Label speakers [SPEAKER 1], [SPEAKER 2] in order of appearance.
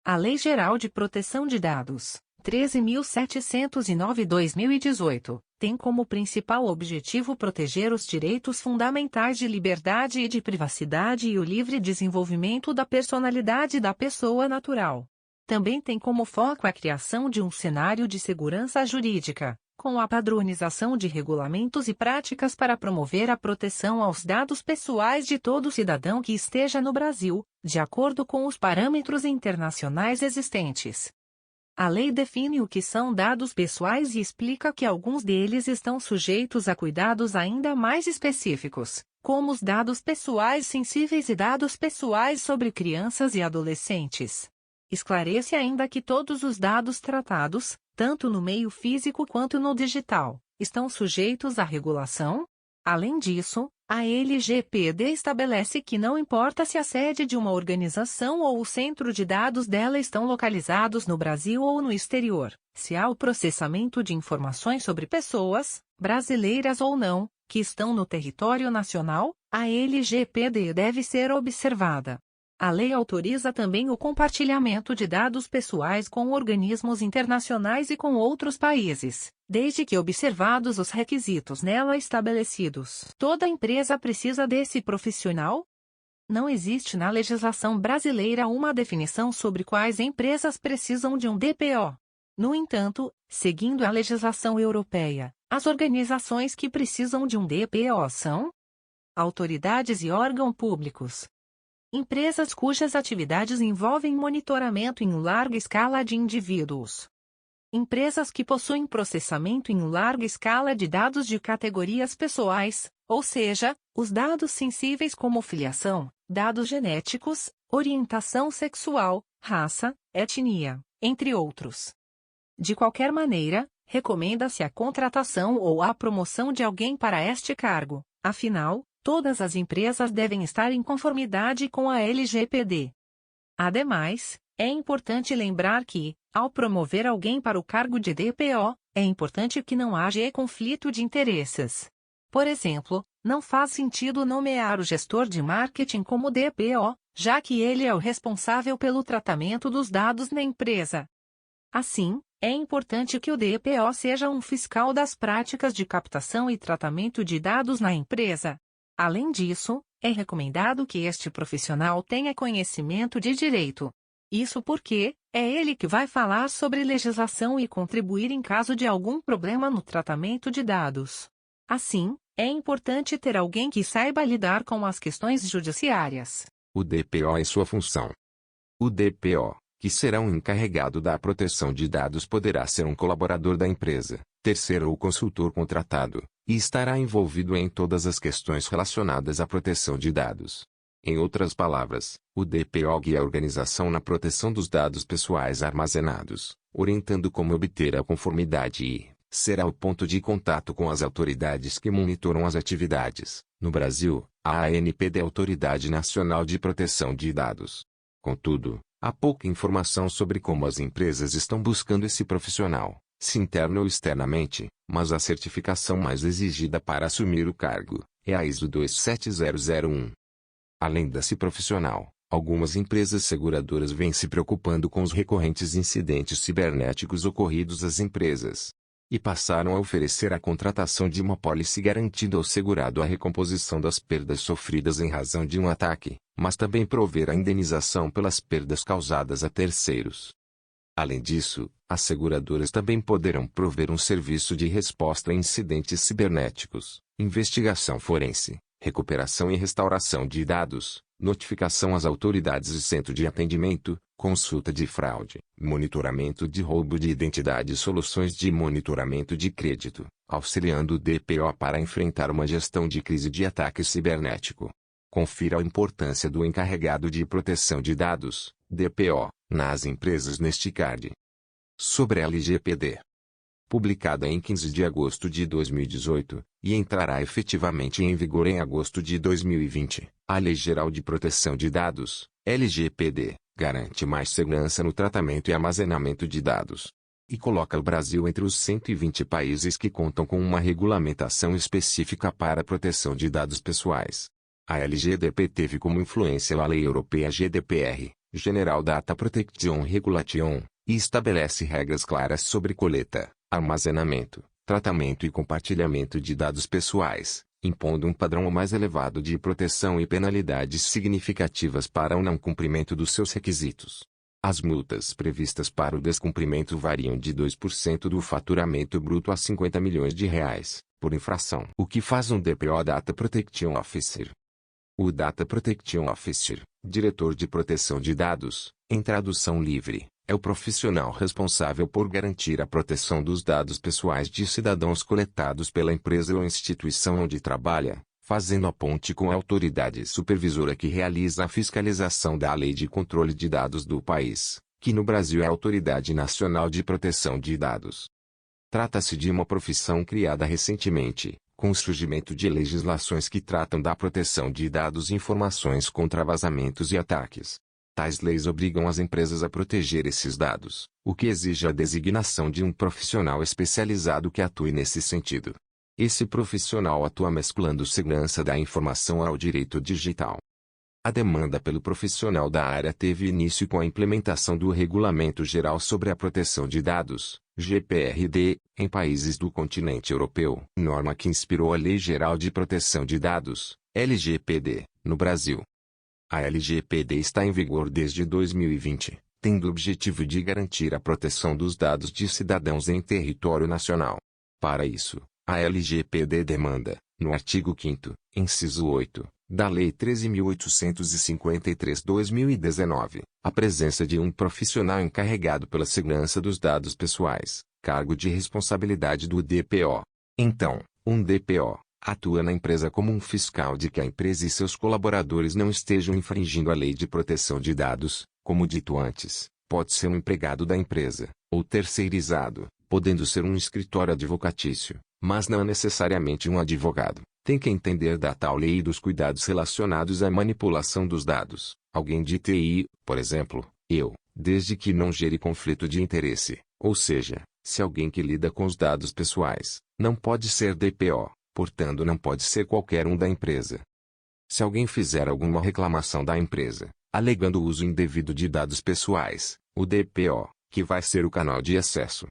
[SPEAKER 1] A Lei Geral de Proteção de Dados, 13.709/2018, tem como principal objetivo proteger os direitos fundamentais de liberdade e de privacidade e o livre desenvolvimento da personalidade da pessoa natural. Também tem como foco a criação de um cenário de segurança jurídica, com a padronização de regulamentos e práticas para promover a proteção aos dados pessoais de todo cidadão que esteja no Brasil, de acordo com os parâmetros internacionais existentes. A lei define o que são dados pessoais e explica que alguns deles estão sujeitos a cuidados ainda mais específicos, como os dados pessoais sensíveis e dados pessoais sobre crianças e adolescentes. Esclarece ainda que todos os dados tratados, tanto no meio físico quanto no digital, estão sujeitos à regulação. Além disso, a LGPD estabelece que não importa se a sede de uma organização ou o centro de dados dela estão localizados no Brasil ou no exterior, se há o processamento de informações sobre pessoas, brasileiras ou não, que estão no território nacional, a LGPD deve ser observada. A lei autoriza também o compartilhamento de dados pessoais com organismos internacionais e com outros países, desde que observados os requisitos nela estabelecidos. Toda empresa precisa desse profissional? Não existe na legislação brasileira uma definição sobre quais empresas precisam de um DPO. No entanto, seguindo a legislação europeia, as organizações que precisam de um DPO são autoridades e órgãos públicos. Empresas cujas atividades envolvem monitoramento em larga escala de indivíduos. Empresas que possuem processamento em larga escala de dados de categorias pessoais, ou seja, os dados sensíveis como filiação, dados genéticos, orientação sexual, raça, etnia, entre outros. De qualquer maneira, recomenda-se a contratação ou a promoção de alguém para este cargo, afinal, todas as empresas devem estar em conformidade com a LGPD. Ademais, é importante lembrar que, ao promover alguém para o cargo de DPO, é importante que não haja conflito de interesses. Por exemplo, não faz sentido nomear o gestor de marketing como DPO, já que ele é o responsável pelo tratamento dos dados na empresa. Assim, é importante que o DPO seja um fiscal das práticas de captação e tratamento de dados na empresa. Além disso, é recomendado que este profissional tenha conhecimento de direito. Isso porque, é ele que vai falar sobre legislação e contribuir em caso de algum problema no tratamento de dados. Assim, é importante ter alguém que saiba lidar com as questões judiciárias.
[SPEAKER 2] O DPO e sua função. O DPO, que será um encarregado da proteção de dados, poderá ser um colaborador da empresa, terceiro ou consultor contratado, e estará envolvido em todas as questões relacionadas à proteção de dados. Em outras palavras, o DPO guia a organização na proteção dos dados pessoais armazenados, orientando como obter a conformidade e será o ponto de contato com as autoridades que monitoram as atividades. No Brasil, a ANPD é a Autoridade Nacional de Proteção de Dados. Contudo, há pouca informação sobre como as empresas estão buscando esse profissional, se interna ou externamente, mas a certificação mais exigida para assumir o cargo é a ISO 27001. Além desse profissional, algumas empresas seguradoras vêm se preocupando com os recorrentes incidentes cibernéticos ocorridos às empresas e passaram a oferecer a contratação de uma apólice garantindo ao segurado a recomposição das perdas sofridas em razão de um ataque, mas também prover a indenização pelas perdas causadas a terceiros. Além disso, as seguradoras também poderão prover um serviço de resposta a incidentes cibernéticos, investigação forense, recuperação e restauração de dados, notificação às autoridades e centro de atendimento, consulta de fraude, monitoramento de roubo de identidade e soluções de monitoramento de crédito, auxiliando o DPO para enfrentar uma gestão de crise de ataque cibernético. Confira a importância do encarregado de proteção de dados, DPO, nas empresas neste card. Sobre a LGPD. Publicada em 15 de agosto de 2018, e entrará efetivamente em vigor em agosto de 2020, a Lei Geral de Proteção de Dados, LGPD, garante mais segurança no tratamento e armazenamento de dados, e coloca o Brasil entre os 120 países que contam com uma regulamentação específica para a proteção de dados pessoais. A LGPD teve como influência a Lei Europeia GDPR, General Data Protection Regulation, e estabelece regras claras sobre coleta, armazenamento, tratamento e compartilhamento de dados pessoais, impondo um padrão mais elevado de proteção e penalidades significativas para o não cumprimento dos seus requisitos. As multas previstas para o descumprimento variam de 2% do faturamento bruto a 50 milhões de reais, por infração. O que faz um DPO Data Protection Officer? O Data Protection Officer, diretor de proteção de dados, em tradução livre, é o profissional responsável por garantir a proteção dos dados pessoais de cidadãos coletados pela empresa ou instituição onde trabalha, fazendo a ponte com a autoridade supervisora que realiza a fiscalização da Lei de Controle de Dados do país, que no Brasil é a Autoridade Nacional de Proteção de Dados. Trata-se de uma profissão criada recentemente, com o surgimento de legislações que tratam da proteção de dados e informações contra vazamentos e ataques. Tais leis obrigam as empresas a proteger esses dados, o que exige a designação de um profissional especializado que atue nesse sentido. Esse profissional atua mesclando segurança da informação ao direito digital. A demanda pelo profissional da área teve início com a implementação do Regulamento Geral sobre a Proteção de Dados, GPRD, em países do continente europeu, norma que inspirou a Lei Geral de Proteção de Dados, LGPD, no Brasil. A LGPD está em vigor desde 2020, tendo o objetivo de garantir a proteção dos dados de cidadãos em território nacional. Para isso, a LGPD demanda, no artigo 5º, inciso 8, da Lei 13.853/2019, a presença de um profissional encarregado pela segurança dos dados pessoais, cargo de responsabilidade do DPO. Então, um DPO atua na empresa como um fiscal de que a empresa e seus colaboradores não estejam infringindo a Lei de Proteção de Dados, como dito antes, pode ser um empregado da empresa, ou terceirizado, podendo ser um escritório advocatício, mas não necessariamente um advogado. Tem que entender da tal lei e dos cuidados relacionados à manipulação dos dados. Alguém de TI, por exemplo, eu, desde que não gere conflito de interesse, ou seja, se alguém que lida com os dados pessoais, não pode ser DPO, portanto não pode ser qualquer um da empresa. Se alguém fizer alguma reclamação da empresa, alegando o uso indevido de dados pessoais, o DPO, que vai ser o canal de acesso,